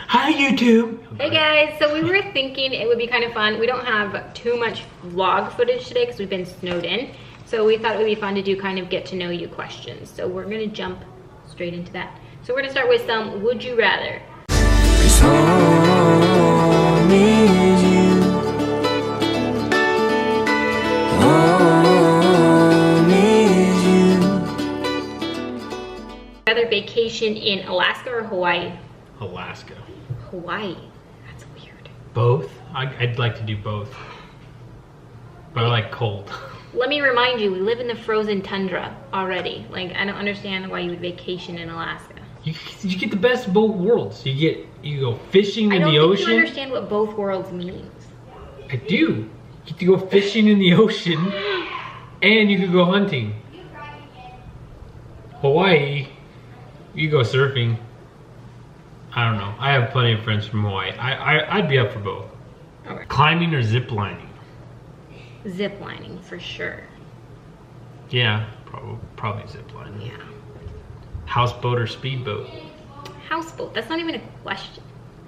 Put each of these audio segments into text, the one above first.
Hi, YouTube. Hey guys, so we were thinking it would be kind of fun. We don't have too much vlog footage today because we've been snowed in. So we thought it would be fun to do kind of get to know you questions. So we're gonna jump straight into that. So we're gonna start with some would you rather. Rather vacation in Alaska or Hawaii? Alaska. Hawaii. That's weird. Both? I'd like to do both. But I like cold. Let me remind you, we live in the frozen tundra already. Like, I don't understand why you would vacation in Alaska. You get the best of both worlds. You go fishing in the ocean. I don't think you understand what both worlds means. I do. You get to go fishing in the ocean, and you could go hunting. Hawaii, you go surfing. I don't know. I have plenty of friends from Hawaii. I'd be up for both. Okay. Climbing or zip lining? Zip lining for sure. Yeah, probably zip lining. Yeah. Houseboat or speedboat? Houseboat. That's not even a question.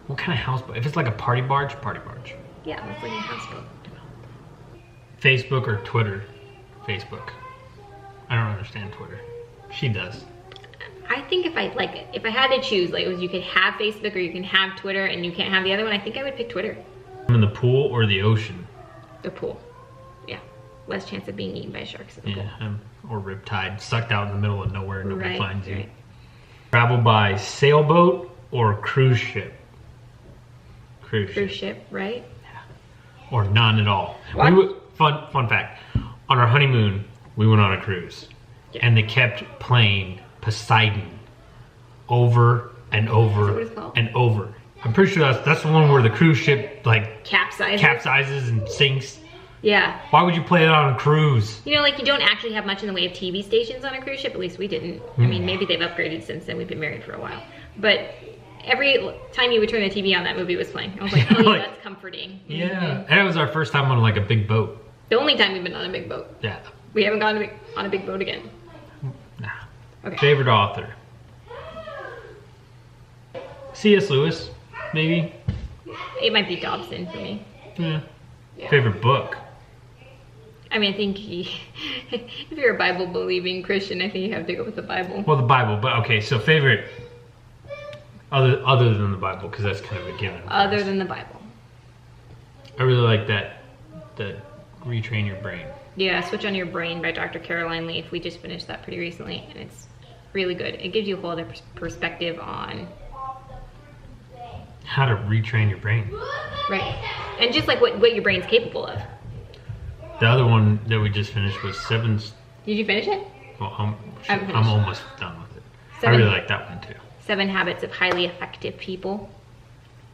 What kind of houseboat? If it's like a party barge, party barge. Yeah, that's like a houseboat. Facebook or Twitter? Facebook. I don't understand Twitter. She does. I think if I had to choose, like, it was you could have Facebook or you can have Twitter and you can't have the other one, I think I would pick Twitter. In the pool or the ocean? The pool. Yeah. Less chance of being eaten by sharks in the pool. Yeah, or riptide, sucked out in the middle of nowhere and nobody finds you. Right. Travel by sailboat or cruise ship? Cruise ship, right? Yeah. Or none at all. What? Fun fact. On our honeymoon, we went on a cruise. Yeah. And they kept playing Poseidon over and over and over. I'm pretty sure that's the one where the cruise ship like capsizes and sinks. Yeah. Why would you play it on a cruise? You know, like, you don't actually have much in the way of TV stations on a cruise ship. At least we didn't. I mean, maybe they've upgraded since then. We've been married for a while. But every time you would turn the TV on, that movie was playing. I was like, oh yeah, that's comforting. Yeah. And it was our first time on like a big boat. The only time we've been on a big boat. Yeah. We haven't gone on a big boat again. Nah. Okay. Favorite author? C.S. Lewis, maybe? It might be Thompson for me. Yeah. Favorite book? I mean, I think if you're a Bible-believing Christian, I think you have to go with the Bible. Well, the Bible, but okay, so favorite other than the Bible, because that's kind of a given. Other than the Bible. I really like that Retrain Your Brain. Yeah, Switch on Your Brain by Dr. Caroline Leaf. We just finished that pretty recently, and it's really good. It gives you a whole other perspective on how to retrain your brain. Right. And just like what your brain's capable of. The other one that we just finished was Seven. Did you finish it? Well, I'm almost done with it. I really like that one too. 7 Habits of Highly Effective People.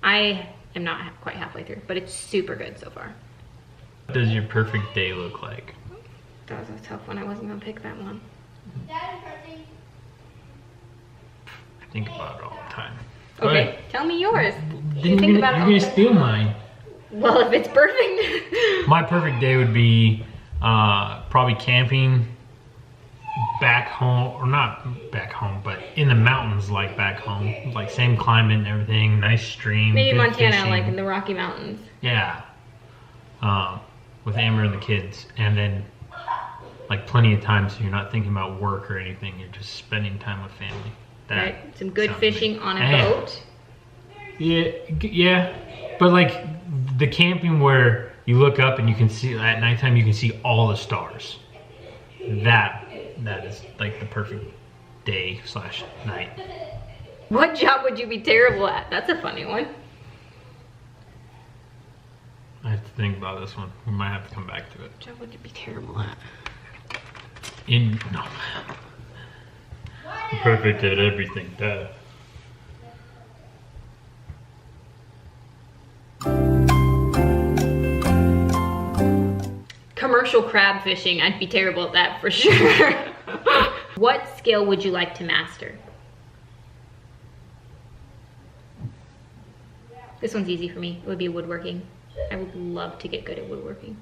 I am not quite halfway through, but it's super good so far. What does your perfect day look like? That was a tough one. I wasn't gonna pick that one. I think about it all the time. Okay, tell me yours. You're gonna steal mine. Well, if it's perfect. My perfect day would be probably camping back home, or not back home, but in the mountains, like back home, like same climate and everything, nice stream. Maybe Montana, fishing. like in the Rocky Mountains. Yeah, with Amber and the kids, and then like plenty of time, so you're not thinking about work or anything. You're just spending time with family. Right, some good fishing on a boat. Yeah, but like the camping where you look up and you can see at nighttime, you can see all the stars. That is like the perfect day / night. What job would you be terrible at? That's a funny one. I have to think about this one. We might have to come back to it. What job would you be terrible at? No. Perfect at everything. Duh. Commercial crab fishing. I'd be terrible at that for sure. What skill would you like to master? This one's easy for me. It would be woodworking. I would love to get good at woodworking.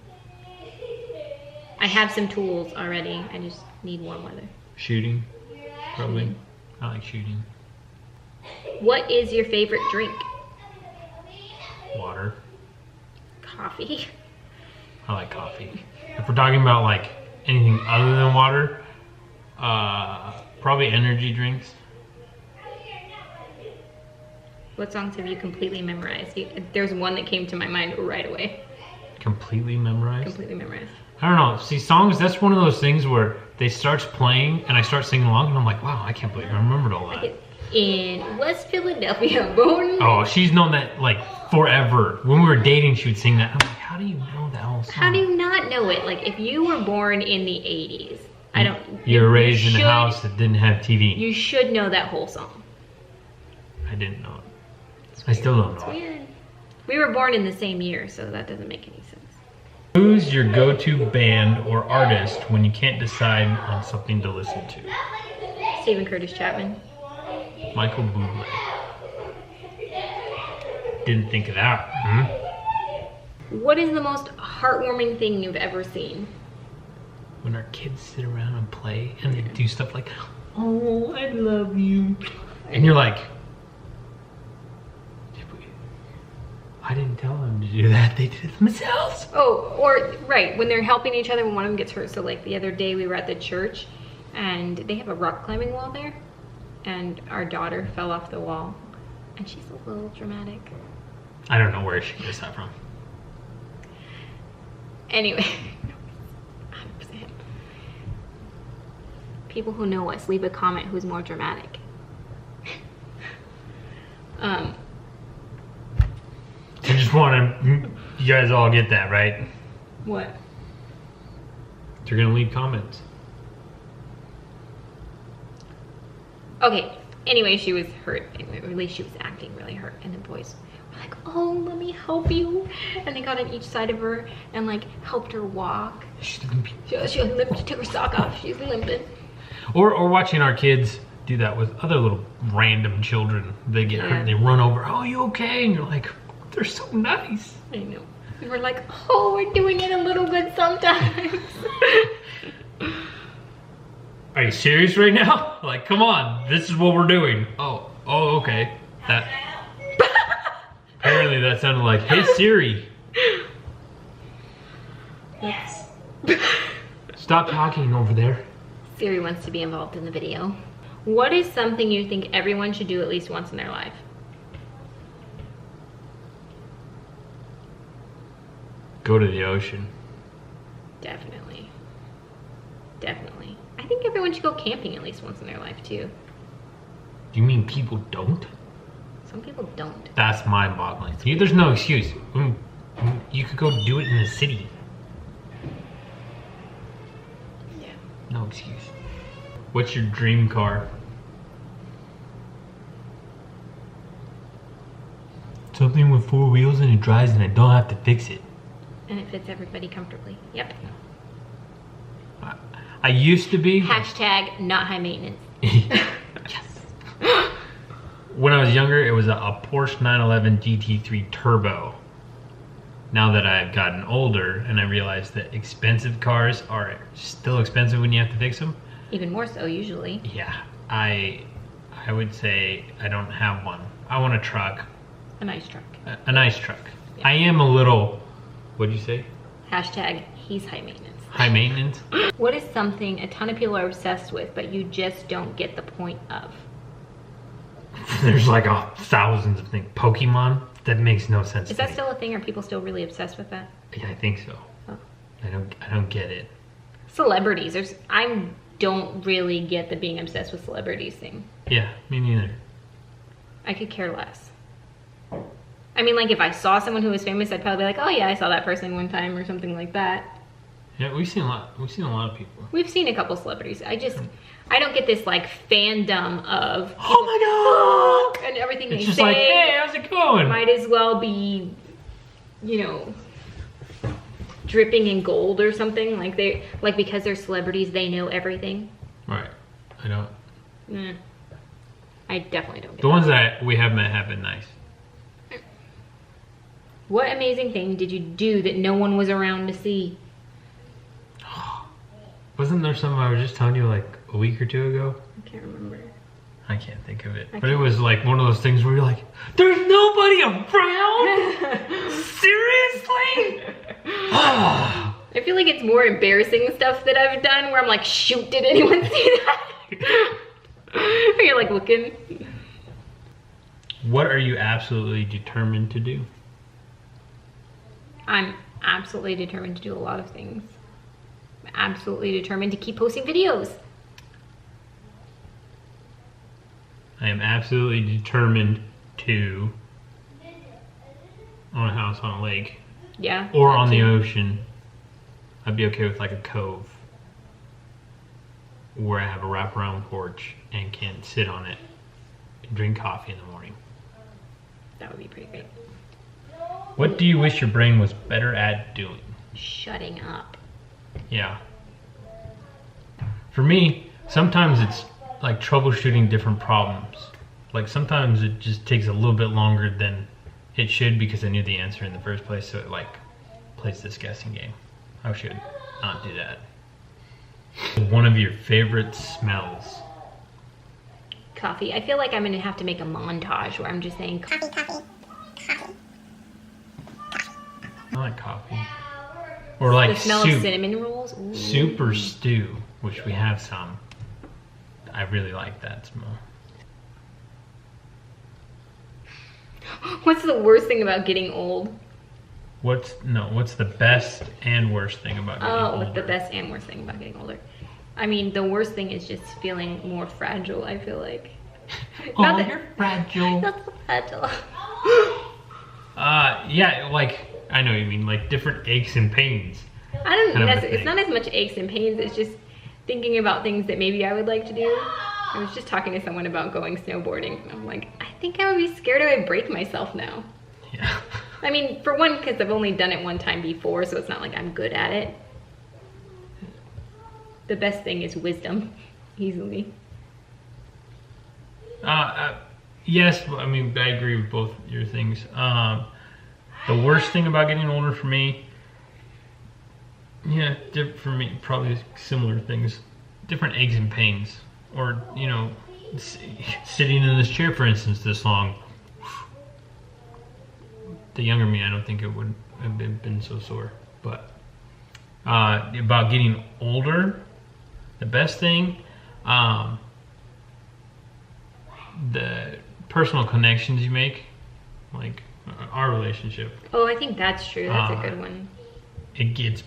I have some tools already. I just need warm weather. Shooting, probably. I like shooting. What is your favorite drink? Water. Coffee. I like coffee. If we're talking about like anything other than water, probably energy drinks. What songs have you completely memorized? There's one that came to my mind right away. Completely memorized? Completely memorized. I don't know. See, songs, that's one of those things where they starts playing and I start singing along and I'm like, wow, I can't believe I remembered all that. In West Philadelphia, born. Oh, she's known that like forever. When we were dating, she would sing that. I'm like, how do you know that whole song? How do you not know it? Like, if you were born in the 80s, I don't... You were raised in a house that didn't have TV. You should know that whole song. I didn't know it. I still don't know. It's weird. We were born in the same year, so that doesn't make any sense. Who's your go-to band or artist when you can't decide on something to listen to? Stephen Curtis Chapman. Michael Bublé. Didn't think of that. What is the most heartwarming thing you've ever seen? When our kids sit around and play and they do stuff like, oh, I love you. And you're like, I didn't tell them to do that. They did it themselves. Oh, or right, when they're helping each other when one of them gets hurt. So like the other day we were at the church and they have a rock climbing wall there and our daughter fell off the wall and she's a little dramatic. I don't know where she gets that from. Anyway, 100%. People who know us, leave a comment who's more dramatic. I just want to, you guys all get that, right? What? You're going to leave comments. Okay, anyway, she was hurt, or at least she was acting really hurt, and the boys were like, oh, let me help you, and they got on each side of her and like helped her walk. She was limping. She took her sock off. She's limping. Or watching our kids do that with other little random children. They get hurt and they run over, oh, you okay? And you're like, they're so nice. I know. And we're like, oh, we're doing it a little bit sometimes. Are you serious right now? Like, come on, this is what we're doing. Oh, okay. That. Apparently that sounded like, hey Siri. Stop talking over there. Siri wants to be involved in the video. What is something you think everyone should do at least once in their life? Go to the ocean. Definitely. Definitely. I think everyone should go camping at least once in their life too. Do you mean people don't? Some people don't. That's mind-boggling. There's no excuse. You could go do it in the city. Yeah. No excuse. What's your dream car? Something with 4 wheels and it drives and I don't have to fix it. And it fits everybody comfortably. Yep. I used to be. Hashtag not high maintenance. Yes. When I was younger, it was a Porsche 911 GT3 Turbo. Now that I've gotten older and I realize that expensive cars are still expensive when you have to fix them. Even more so usually. Yeah, I would say I don't have one. I want a truck. A nice truck. A nice truck. Yeah. I am a little, what'd you say? Hashtag he's high maintenance. High maintenance? What is something a ton of people are obsessed with but you just don't get the point of? There's like thousands of things. Pokemon? That makes no sense. Is that still a thing? Are people still really obsessed with that? Yeah, I think so. Oh. I don't get it. Celebrities. I don't really get the being obsessed with celebrities thing. Yeah, me neither. I could care less. I mean, like if I saw someone who was famous, I'd probably be like, oh yeah, I saw that person one time or something like that. Yeah, we've seen a lot of people. We've seen a couple celebrities. I don't get this like fandom of people, oh my god, and everything it's they just say. Like, hey, how's it going? Might as well be, dripping in gold or something. Like because they're celebrities, they know everything. Right. I don't. Nah. I definitely don't get the ones that we have met have been nice. What amazing thing did you do that no one was around to see? Wasn't there something I was just telling you like a week or two ago? I can't remember. I can't think of it. But it was like one of those things where you're like, there's nobody around? Seriously? I feel like it's more embarrassing stuff that I've done where I'm like, shoot, did anyone see that? You're like looking. What are you absolutely determined to do? I'm absolutely determined to do a lot of things. I'm absolutely determined to keep posting videos. I am absolutely determined to own a house on a lake. Yeah. Or on the ocean. I'd be okay with like a cove where I have a wraparound porch and can sit on it and drink coffee in the morning. That would be pretty great. What do you wish your brain was better at doing? Shutting up. Yeah. For me, sometimes it's like troubleshooting different problems. Like sometimes it just takes a little bit longer than it should because I knew the answer in the first place, so it like plays this guessing game. I should not do that. One of your favorite smells? Coffee. I feel like I'm gonna have to make a montage where I'm just saying coffee, coffee, coffee. I like coffee. Or like the smell soup. Of cinnamon rolls. Ooh. Soup or stew, which we have some. I really like that smell. What's the worst thing about getting old? What's the best and worst thing about getting older? What's the best and worst thing about getting older? I mean, the worst thing is just feeling more fragile, I feel like. Oh, you're fragile. Not so fragile. Yeah, like, I know what you mean, like different aches and pains. I don't know, it's not as much aches and pains, it's just thinking about things that maybe I would like to do. I was just talking to someone about going snowboarding, and I'm like, I think I would be scared I would break myself now. Yeah. I mean, for one, because I've only done it one time before, so it's not like I'm good at it. The best thing is wisdom, easily. Yes, I mean, I agree with both your things. The worst thing about getting older for me, yeah, for me, probably similar things. Different aches and pains. Or, you know, sitting in this chair, for instance, this long. The younger me, I don't think it would have been so sore. But about getting older, the best thing, the personal connections you make, like our relationship. Oh, I think that's true. That's a good one. It gets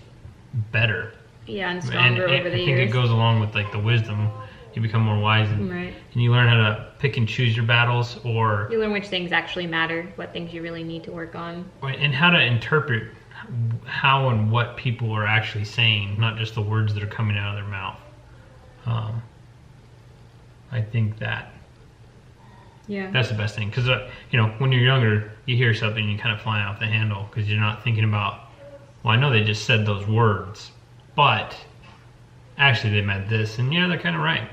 better. Yeah, and stronger over the years. I think it goes along with like the wisdom. You become more wise and you learn how to pick and choose your battles, or you learn which things actually matter, what things you really need to work on, and how to interpret how and what people are actually saying, not just the words that are coming out of their mouth. I think that's the best thing, because you know, when you're younger, you hear something and you kind of fly off the handle because you're not thinking about, well, I know they just said those words, but actually they meant this, and yeah, they're kind of right.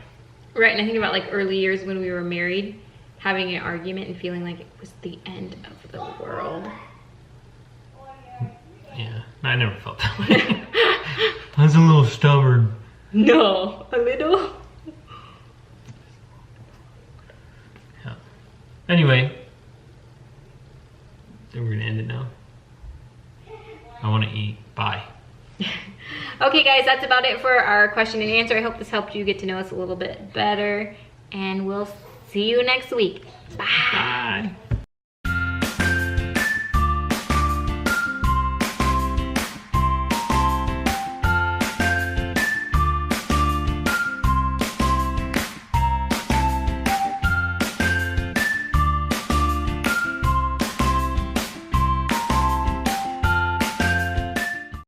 Right, and I think about like early years when we were married, having an argument and feeling like it was the end of the world. Yeah, I never felt that way. I was a little stubborn. No, a little. Yeah. Anyway, I think we're gonna end it now. I want to eat. Bye. Okay guys, that's about it for our question and answer. I hope this helped you get to know us a little bit better, and we'll see you next week. Bye. Bye.